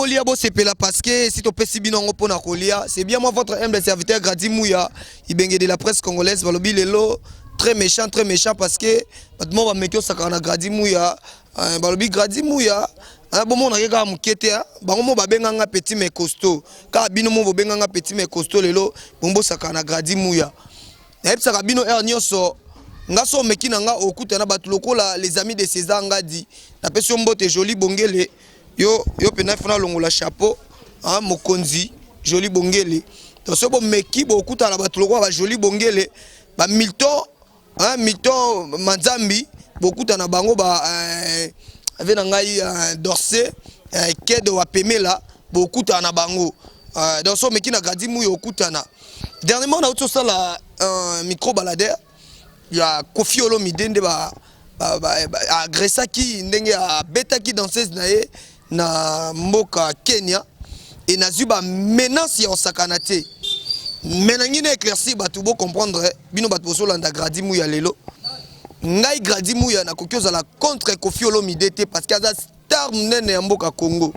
Bokolia bo sepela parce que si to pesi binongo pona kolia, c'est bien moi votre humble serviteur Grady Mouya, ibenge de la presse congolaise balobi lelo très méchant parce que batmo va mettre sakana Grady Mouya, balobi Grady Mouya, bon mon akeka mukete bango mo babenganga petit mais costaud. Ka bino mo benganga petit mais costaud lelo bombo sakana Grady Mouya. Na epsaka bino nyonso ngaso meki nanga okuta na batu lokola les amis de César ngadi na peso mbote joli bongele yo pena fona longola chapeau mokonzi joli bongele to so bo meki bo okuta na batu lokola ba joli bongele ba Milton Manzambi bo okuta na bango ba ave na ngai Dorset kedo wa pemela bo okuta na bango donc so meki na Grady Mouya okuta na dernièrement na auto sala micro baladeur ya Koffi Olomide nde ba agressaki ndenge a betaki danseuse nae na mboka Kenya et na zuba menace ya osakana te menangi na éclairci batu bo comprendre bino batu bosolanda Grady Mouya lelo ngai Grady Mouya na kokioza la contre Koffi Olomide te parce que aza star nene ya mboka Congo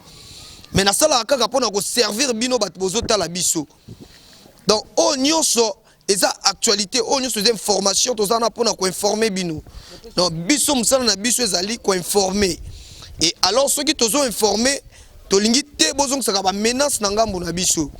mais na sala kaka pona ko servir bino batu bozotala biso donc o nyonso eza actualité o nyonso des informations tozana pona ko informer bino donc biso musala na biso ezali ko informer et alors ceux qui tozo informer tolingi te bozong saka ba menace na ngambo na biso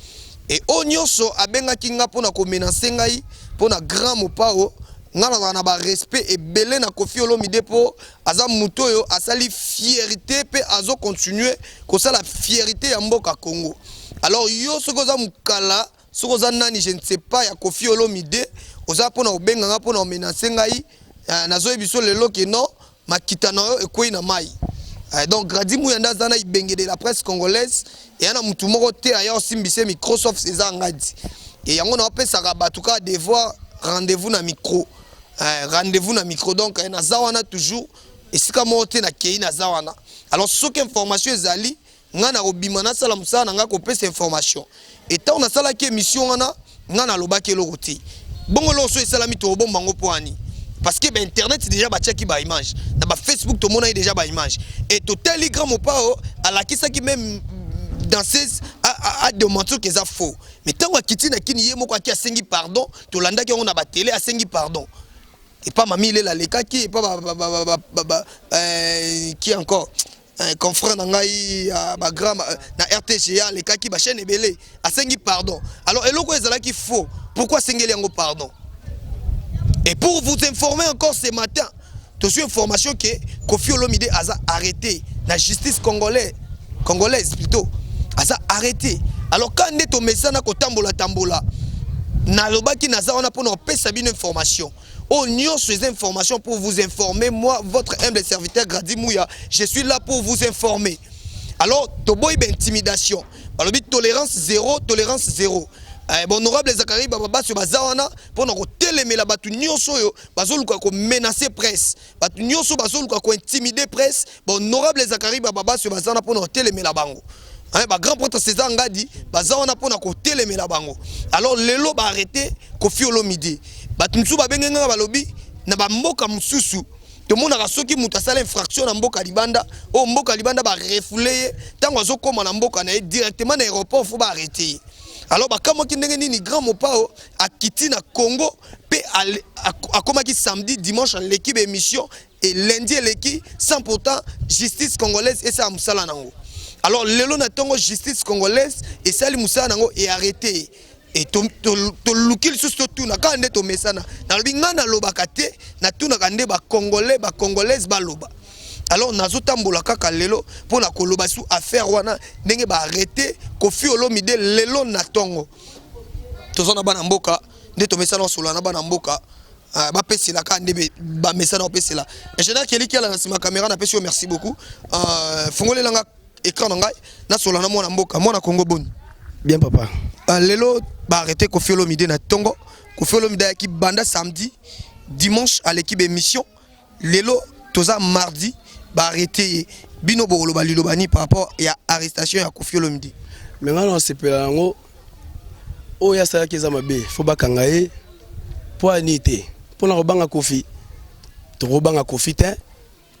et o nyonso abenga kinga pona ko menacer ngai pona grand mopao ngana na ba respect et belé na Koffi Olomide po aza muto yo asali fierté pe azo continuer ko sala fierté ya mboka Congo alors yo soko za mukala soko za nani je ne sais pas ya Koffi Olomide oza pona obenga nga pona menacer ngai nazo ebiso lelo ke non makita na yo ekoi na mai donc Grady Mouya ndazana ibenge de la presse congolaise et yana mutu moko te aya osimbise Microsoft César ngadi et yango na opesa ka batuka devoir rendez-vous na micro donc na zawana toujours esika mote na kei na zawana alors soki information ezali nga na robima na sala musala nga ko pesa information et tant na sala ki émission wana nga na lobaki eloko te bongo lo so esalami to bomba ngo poani parce que internet déjà batiaki ba image na ba Facebook to mona déjà ba image et to telegram opao ala kisaki même danseuse a demandé que ça faux mais tant akiti na kini ye moko aki asengi pardon to landa ki on a ba télé asengi pardon et pas mamie la lekaki et pas qui encore confrère ngai ba grand na RTGA lekaki ba chaîne ebele asengi pardon alors eloko ezala ki faux pourquoi sengeli yango pardon. Et pour vous informer encore ce matin, tu as une information que Koffi Olomide a arrêté. La justice congolaise plutôt, a arrêté. Alors quand on est au message, tambola, na lobaki naza on a pour nous passer une information. On y ces informations pour vous informer. Moi, votre humble serviteur Grady Mouya, je suis là pour vous informer. Alors, toboy intimidation. Alors, tolérance zéro. Honorable Zakari Baba sur bazawana pour nous télémer la batu nyonso yo bazoluka ko menacer presse batu nyonso bazoluka ko intimider presse honorable Zakari Baba sur bazawana pour nous télémer la bango ba grand prêtre César ngadi bazawana pour nous télémer la bango alors lelo ba arrêter Koffi Olomide batu nsu ba bengenga balobi na ba mboka mususu to mona ka soki muta sala infraction na mboka libanda o mboka libanda ba refouler tango azokoma na mboka na directement na aéroport faut ba arrêter. Alors bakamo ki ndenge nini grand mopao akiti na Congo pe akomaki samedi dimanche l'équipe émission et lundi l'équipe sans pourtant justice congolaise et ça musala nango. Alors lelo na tongo justice congolaise et sali musala nango et arrêté et to lukil susto tout na kande to mesana na binga na lobaka te na tuna kande ba congolaise ba loba. Alors nazo tambola kaka lelo pona koloba sou affaire wana ndenge ba arrêter Koffi Olomide lelo na tongo tozona bana mboka nde to mesana solo na bana mboka ba pesela ka ndebe ba mesana pesela ingénieur Keliki ala na sima caméra na pesio merci beaucoup fongolela nga écran na ngai na solo na mwana mboka mwana Congo boni bien papa lelo ba arrêter Koffi Olomide na tongo Koffi Olomide qui banda samedi dimanche à l'équipe émission lelo toza mardi ba arrêté bino bolo balilobani par rapport à arrestation ya Koffi Olomide mais ngana sepela ngo o ya sala keza mabe fo bakanga ye po anité pona ko banga Koffi to ko banga Koffi te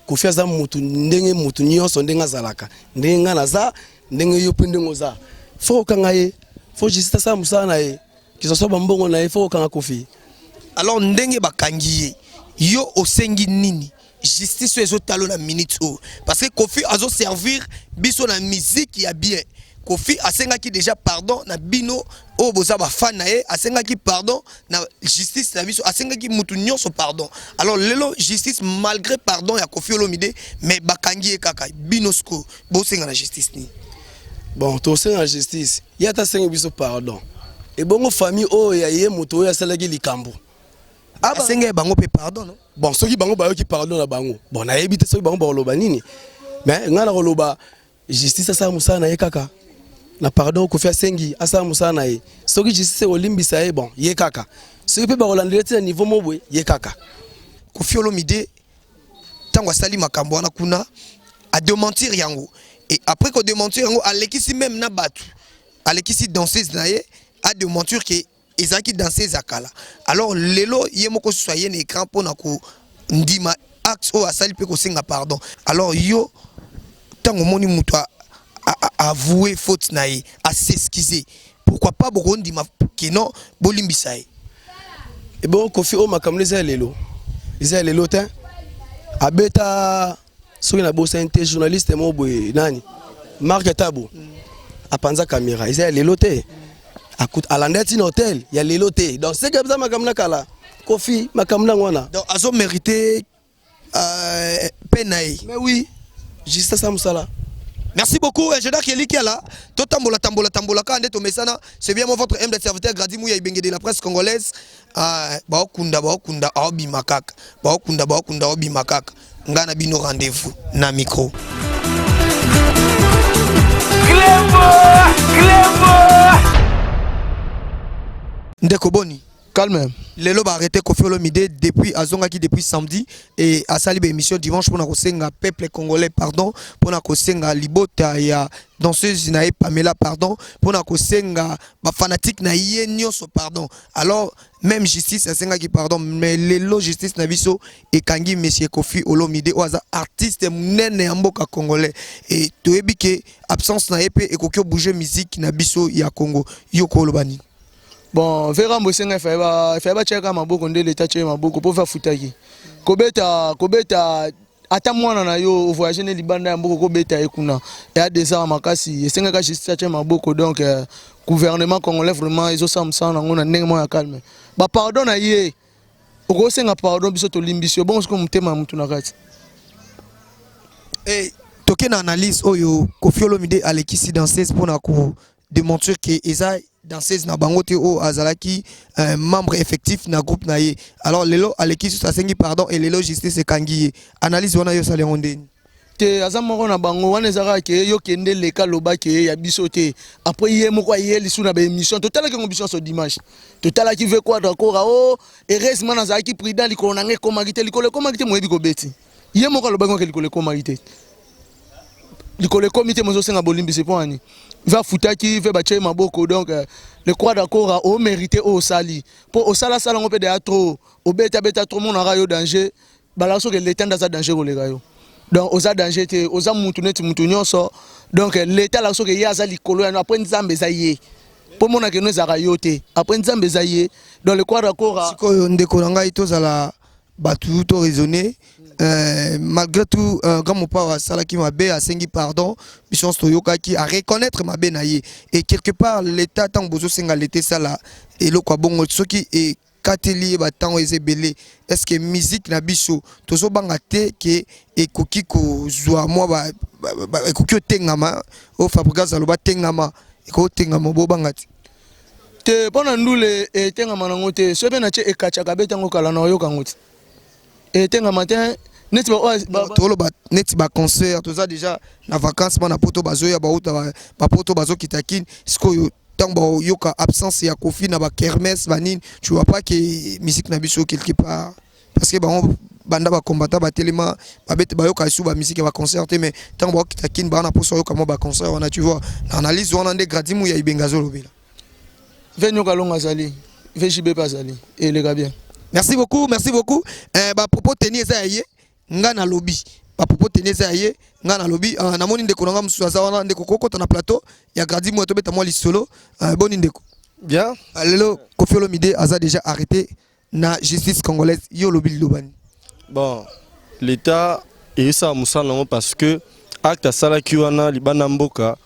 Koffi aza mutu ndenge mutu nyonso ndenga zalaka ndenga naza ndenge yo pe ndenge oza fo kanga ye fo justice sa musana ye ki so bambongo na ye fo kanga Kofi. Alors ndenge bakangi yo osengi nini justice ezo talo na minute o parce que Kofi azo servir biso na musique ya bien. Kofi asengaki déjà pardon na bino o boza ba fan na ye asengaki pardon na justice na biso asengaki mutu nyonso pardon. Alors lelo justice malgré pardon ya Kofi Olomide mais bakangi kaka bino sko bo senga na justice ni. Bon to senga na justice yata senga biso pardon et bongo famille o ya ye mutu ya salaki likambo asenga bango pe pardon non. Bon soki bango bayo ki pardon na bango bon na yebite soki bango ba loba nini mais ngana ko loba justice sa musana ye kaka na pardon Kofi asengi asa musana ye soki justice olimbisa ye bon ye kaka soki pe ba rolandela tina niveau mobwe ye kaka. Kofi Olomide tango asali makambo wana kuna a démentir yango et après ko démentir yango alekisi même na batu alekisi danseuse na ye a démentir que ezaki danseuse akala. Alors lelo ye moko soye na écran pona ko ndima axe o asali pe ko senga pardon. Alors yo tango moni mutu avouer faute naïe, à s'excuser. Pourquoi pas Burundi ma kino bolimbisaï. Et bon Kofi o makamle za lelo. Za lelo ta abeta soki na bossa inte journaliste mo boy nani Marc Tabo. Apanza caméra. Za lelo te. Akut alandeti na hôtel, ya lelo te. Donc c'est comme ça makamna kala. Kofi makamna ngwana. Donc azo mérité penaï. Mais oui, juste ça musala. Merci beaucoup, ingénieur Kelly qui est là. Totambola, tambola, quand on est au Messana, c'est bien votre M de serviteur Gradi Mouya Ibenge de la presse congolaise. Baokunda, Obi Makak. Baokunda, Obi Makak. Ngana bino rendez-vous, na micro. Clément Ndeko Boni. Calme. Lelo ba arrêté Kofi Olomide depuis azongaki depuis samedi et a sali émission dimanche pour na kosenga peuple congolais pardon pour na kosenga libota ya danseuse na Pamela pardon pour na kosenga ba fanatique na ye nyonso pardon. Alors même justice asenga ki pardon mais lelo justice na biso et kangi monsieur Kofi Olomide oza artiste munene ya mboka congolais et toyebi ke absence na epé et kokyo bouger musique na biso ya Congo yoko lobani. Bon, vera mbosenga faiba cheka maboko nde leta che maboko po fa futaki. Kobeta ata mwana na yo voyager ne libanda ya mboka kobeta ekuna. Ya desa makasi esenga ka justice che maboko donc gouvernement congolais vraiment izo samsana ngona ndenge mo ya calme. Ba pardon na ye. Oko senga pardon biso to limbisio bon ko mutema mutu na kati. Et toke na analyse oyo Kofi Olomide alekisi danseuse pour na ko démontrer que eza danseuse na bangote o azalaki membre effectif na groupe na ye. Alors lelo alekisi sasengi pardon et lelo justice kangi analyse wana yo sale ondeni te azamoko na bango wana ezaka ke yo kende leka loba ke ya biso te après ye moko ye lisu na ba émission totala ke ngobison so dimanche totala ki veut quoi d'accord o heureusement na zaki prudent likolo na nge komagite likolo komagite moyebi ko beti ye moko loba ngo ke likolo komagite likolo comité mozo senga bolimbi c'est pour ani va futaki va bache maboko donc le croix d'accord au mérité au sali pour au sala sala ngopé de trop au beta trop mon rayo danger balaso que l'état dans danger ko le rayo donc aux danger te aux mutu neti mutu nyonso donc l'état la so que yaza likolo ya après nzambe zaye pour mona que nous arayo te après nzambe zaye dans le croix d'accord siko ndeko nanga itozala batu to raisonner malgré tout quand mon père sala ki mabe asengi pardon bichon toyoka ki a reconnaître mabe na ye et quelque part l'état tant bozo senga l'été sala et lo kwa bongo soki et kateli ba tant ezebele est-ce que musique na biso tozo banga te ke ekoki ko zwa moi ba ekoki tengama o fabrikas aloba tengama eko tengama bo banga te pona ndule tengama nango te so be na che ekacha kabeta ngo kala na yo kangote et tenga matin net ba concert tout ça déjà na vacances na poto bazo ya ba poto bazo kitakine siko tango yoka absence ya Kofi na ba kermesse banine tu vois pas que musique na biso quelque part parce que banda ba combattant ba tellement ba bete ba yoka sou ba musique ba concert mais tango kitakine ba na poso yoka mo ba concert on a tu vois analyse on a des gradimu ya ibengazo lobela venyo kalonga zali VJB pas zali et les gars bien. Merci beaucoup, merci beaucoup. Bah propos tenir ça yé nga na lobby ba popo teneza ye nga na lobby na moni ndeko nga musu azawana ndeko kokota na plateau ya gradi mo to beta mo lisolo boni ndeko bien lelo Koffi Olomide aza déjà arrêté na justice congolaise yo lobby lobani bon l'état et ça musanango parce que acte sala kiwana libana mboka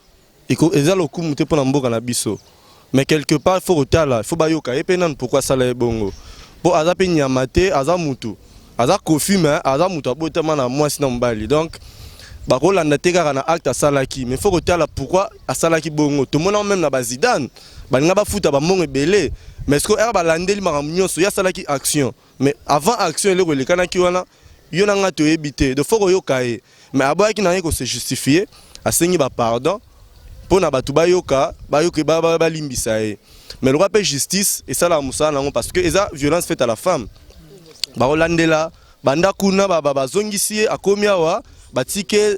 iko ezalo kumu te pona mboka na biso mais quelque part il faut retala il faut bayoka et penan pourquoi sala bongo po aza pe nyamate aza mutu aza Koffi mais aza mutu abotama na mwasi na mbali donc bakolanda te kaka na acte asalaki mais faut retala pourquoi asalaki bongo tout monde même na bazidane balinga bafuta bamongo ebele mais ce que er balandeli makambo nyonso ya asalaki action mais avant action eleko elekanaki wana yo nanga toyebi te de faut koyoka ye mais aboyaki na ye ko se justifier asengi ba pardon pona batu bayoka balimbisa ye mais le rappel justice et ça la musala nango parce que eza violence faite à la femme baolandela banda kuna bazongisi ye akomi awa batike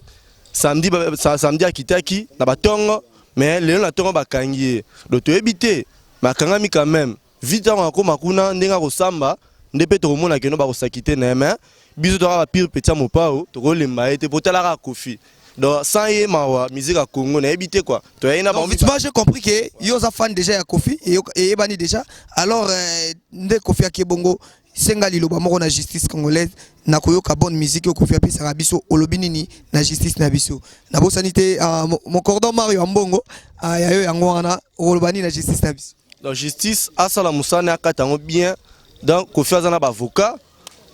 samedi akitaki na batongo mais lelo na tongo bakangi ye do toyebi te makangami quand même vite akoma kuna ndenga kosamba nde pe tokomona keno bakosakite na ye mais biso toka bapire petit mopao tokolemba ye te potalaka Koffi donc sans ye mawa musique à Congo na ebité quoi toi ina bon vite j'ai compris que yo za fan déjà ya Koffi et bani déjà alors nde Koffi akebongo senga liloba moko na justice congolaise na koyoka bonne musique yo Koffi apesa biso olobi nini na justice na biso na bosanité mon cordon Mario Mbongo ya yo yango wana olobani na justice na biso donc justice asala musana akatango bien donc Koffi azana ba avocat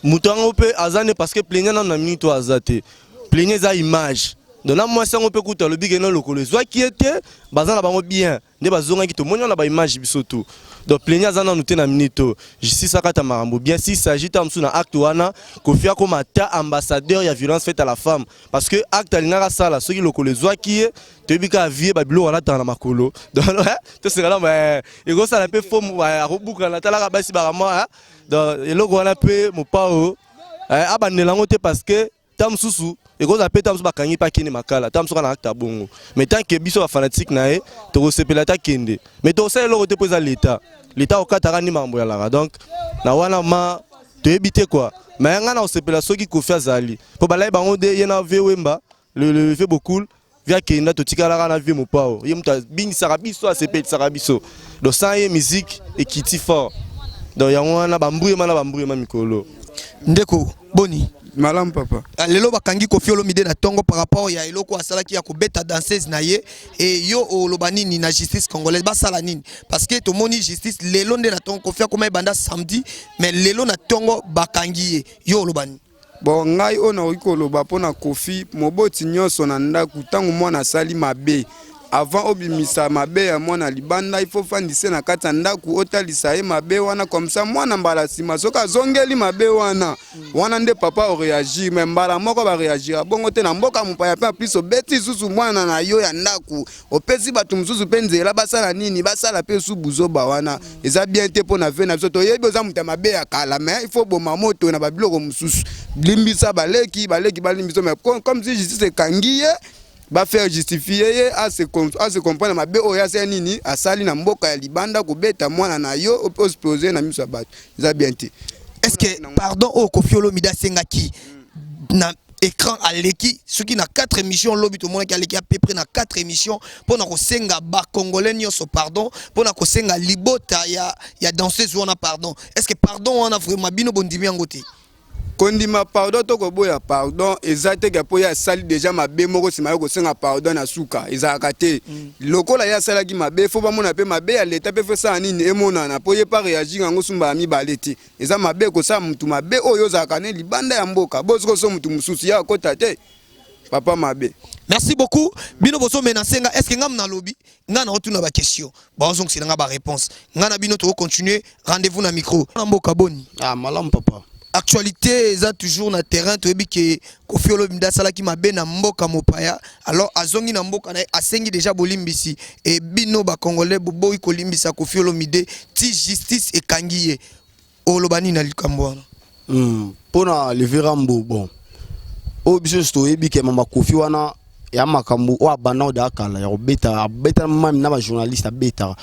mutango pe azane parce que plaignant na minute azate plaignant za image donc na moi sango pe kuta lobi ke no lokolo zwa qui était bazana bango bien nde bazonga ki to monyo na ba image biso tout donc plaignant zana nuté na minute justice akata marambo bien si s'agit tamsu na acte wana Koffi akoma ta ambassadeur ya violence faite à la femme parce que acte alingaka sala soki lokolo zwa qui te bika vie babilo wana ta na makolo donc to c'est là mais ego ça la pe fo akobuka na talaka basi barama donc eloko wana pe mopao abandelango te parce que tam susu et qu'on appelle tam susu bakangi pa kini makala tam susu na acte bongo mais tant que biso ba fanatique na e to ko sepela ta kende mais to ça eloko te poza l'état okataka ni mambo ya lara donc na wana ma to éviter quoi mais nga na o sepela soki Koffi azali po balai bango de yena vewemba le fait beaucoup via kenda to tikala na vie mo pao ye muta bingisa biso a sepela biso donc ça y musique et kiti fort donc ya wana bambouye mikolo ndeko boni Malam papa. Lelo bakangi Koffi Olomide na tongo par rapport ya eloko asalaki ya kobeta danseuse na ye et yo olobani ni na justice congolaise basala nini parce que to moni justice lelo nde na tongo Koffi akoma banda samedi mais lelo na tongo bakangi ye yo olobani bon ngai ona okoloba pona Koffi moboti nyonso na ndaku tangu mwana sali mabe avant obimisa mabe ya mwana libanda il faut fandise na kata ndaku otalisa ye mabe wana comme ça mwana mbala sima soka zongeli mabe wana wana nde papa o réagir mais mbala moko ba réagir bongo te na mboka mupaya pe plus obeti susu mwana na yo ya ndaku opesi batu mususu penzela basala nini basala pe su buzoba wana eza bien te pona ve na biso to yebi oza muta mabe ya kala mais il faut boma moto na babiloko mususu limbisa baleki balimbiso mais comme si justice kangiye ba faire justifier à se comprendre mabe oya c'est nini asali na mboka ya libanda kobeta mwana na yo exploser na miso bato za bien te est-ce que pardon au Koffi Olomide sengaki na écran aleki soki na 4 émissions lobi to mona ki aleki à peu près na 4 émissions pour na ko senga ba congolais nyonso pardon pour na ko senga libota ya danseuse wana pardon est-ce que pardon wana vraiment bino bondimi yangote kondima pardon to ko boya pardon ezate ke po ya sali déjà mabe moko sima yo ko senga pardon na suka ezaka te lokola ya sala ki mabe fo ba mona pe mabe ya leta pe fe sa nini emona na po ye pas réagir ngo sumba mi baleti eza mabe ko sa mutu mabe oyo zaka ne libanda ya mboka bosko so mutu mususu ya kota te papa mabe merci beaucoup bino boso menasenga est-ce que ngam na lobby ngana otuna ba question ba ozong silanga ba réponse ngana bino to continuer rendez-vous na micro na mboka boni malam papa actualité eza toujours na terrain to ebi ke Koffi Olomide salaki mabe na mboka mopaya alors azongi na mboka na asengi déjà bolimbisi et bino ba congolais boboyi kolimbisa Koffi Olomide ti justice e kangiye olobani na likambo wana pona leverambo bon o biso sto ebi ke mama Koffi wana ya makambo o abana da kala ya beta mam na ba journaliste beta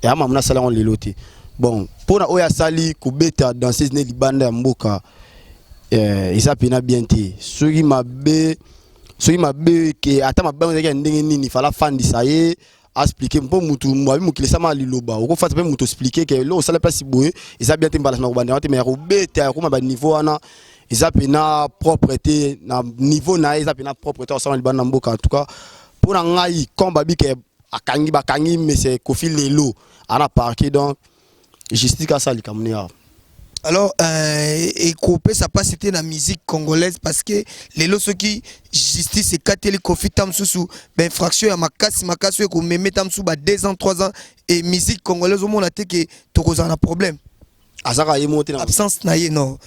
ya mam na sala on lelote bon pona oya sali kubeta danseuse ne libanda ya mboka eza pena bien te soki mabe ke ata mabe ezaki ya ndenge nini fala fandisa ye expliquer mpo mutu mwabi mokili sama liloba okofata mpe mutu expliquer ke lo osala place boye eza bien te mbala na kobandela te mais yakobeta yakoma baniveau wana eza pena propreté na niveau na ye eza pena propreté osala libanda na mboka en tout cas mpo na ngai comme babi ke bakangi mese Kofi lelo ana parquet donc justice ka sali kamne ya. Alors, et couper sa pas c'était la musique congolaise parce que les lots qui justice et kateli Kofi Tamsusu ben fraction ya makasi et ko meme Tamsu ba 2 ans 3 ans et musique congolaise au monde a été que to un problème. Azaka ye monter absence na ye non.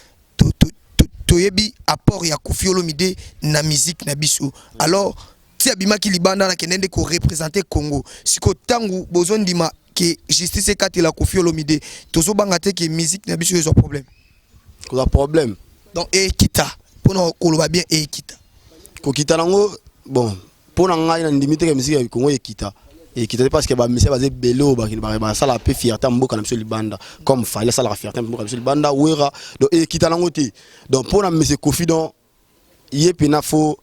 To yebi apport ya Kofi Olomide na musique na biso. Alors, si abima ki libanda na kenende ko représenter Congo. Siko tangu besoin dima que justice et la Kofi Olomide tozo bangate que musique na biso yo problème. Ko problème. Donc ekita pour nous koloba bien ekita. Ko kita nango bon pour na ngai na ndimite ke musique ya Congo ekita. Ekita parce que ba monsieur basé belo ba sala peu fierté mboka na biso libanda comme fallait sala fierté mboka na biso libanda wera donc ekita nango te. Donc pour na monsieur Kofi donc yepena fo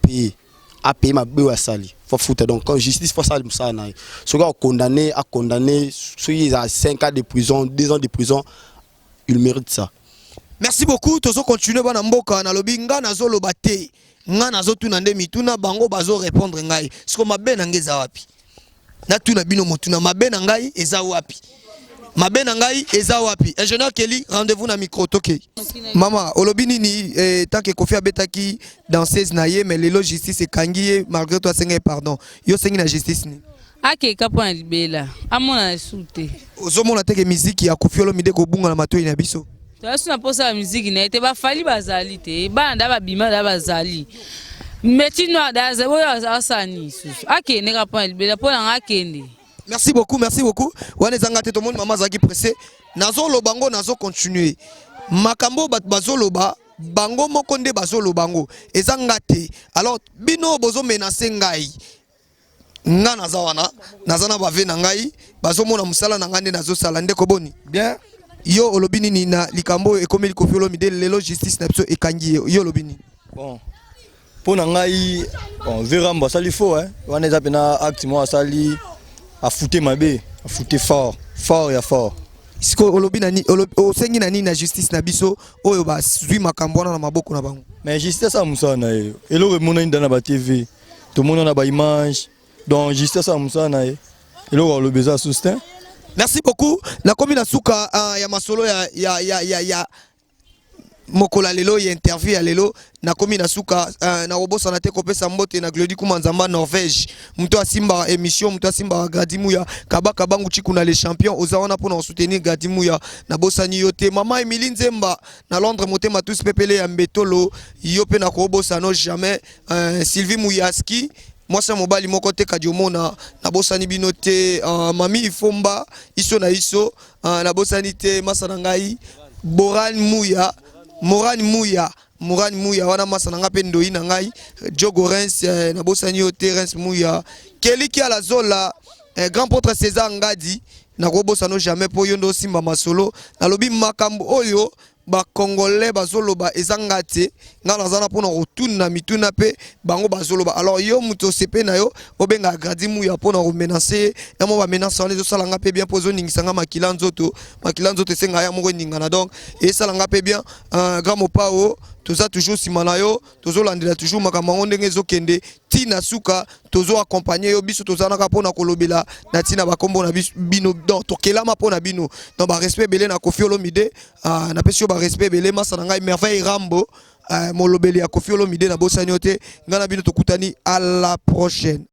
payer ma beau sali faut foutre donc quand justice faut ça ça na ce gars condamné ceux qui a 5 ans de prison 2 ans de prison il mérite ça. Merci beaucoup tozo continuer bana mboka na lobi nga nazo lobate nga nazo tuna nde mituna bango bazo répondre ngai siko mabe na ngeza wapi na tuna bino motuna mabe na ngai eza wapi mabe na ngai eza wapi ingénieur Kelly rendez-vous na micro toke mama olobi nini tant que Kofi abetaki danseuse na ye mais lelo justice ekangi malgré toi sengi pardon yo sengi na justice ni ake kapona libela amona sute ozomona teke musique ya Kofi Olomide ko bunga na matoi na biso to asuna posa la musique na ete ba fali bazali te banda ba bima da bazali metino da zebo ya sani susu ake ne kapona libela pona ngakende. Merci beaucoup. Wane zangate to monde mama zaki pressé. Nazo lo bango nazo continuer. Makambo bazo loba bango mokonde bazo lo bango. Ezangate. Alors bino bozo menacer ngai. Nga nazawana nazana bave na ngai bazo mona musala na ngande nazo sala ndeko boni. Bien. Yo olobini ni na likambo ekomeli Kofi Olomide lelo justice na biso ekangi yo olobini. Bon. Pour ngai on verra mbasa li faux hein. Wane za pena acte mo asali a fouté ma bé, a fouté fort et fort. Siko olobi nani o sengi nani na justice na biso oyo ba zwi makambo na maboko na bango. Mais justice ça musana e. Elo re mona ndana ba TV. To mona na ba image. Donc justice ça musana e. Elo lo beza sustain. Merci beaucoup. La commune suka ya masolo ya mokola lelo ya interview ya lelo na komi na suka na robosa na te kopesa mbote na Glody Kumanzamba Norvège mto asimba émission mto asimba Gadimuya kabaka bangu chiku na les champions ozaona pour soutenir Gadimuya na bosani yote mama Emily Nzemba na Londres motema tous pepele ya mbetolo yope na kobosa no jamais Sylvie Mouyaski moi c'est mobali moko te kadiomona na bosani binote mami Ifomba iso na iso na bosani te masana ngai Moran Mouya wana masana nga pe ndoi na ngai Jogo Rens na bosani yo Terence Mouya Kelly ki ala zola grand portre César Ngadi na kobosa no jamais po yondo simba masolo na lobi makambo oyo ba congolais bazoloba ezangate nga nazana pona rotuna mituna pe bango bazoloba alors yo muto sepe na yo obenga Gadimuya pona ko menacer ya mo ba menacer les osala nga pe bien pozo ningisanga makila nzoto senga ya moko ningana donc et sala nga pe bien grand mopao toza toujours simana yo tozo landela toujours makambo ndenge ezokende tina suka tozo accompagner yo biso tozana ka pona kolobela na tina bakombo na bino donc tokelama pona bino donc ba respect belé na Kofi Olomide na pesio ba respect belé masana ngai merveille Rambo molobeli ya Kofi Olomide na bosani yote ngana bino tokutani à la prochaine.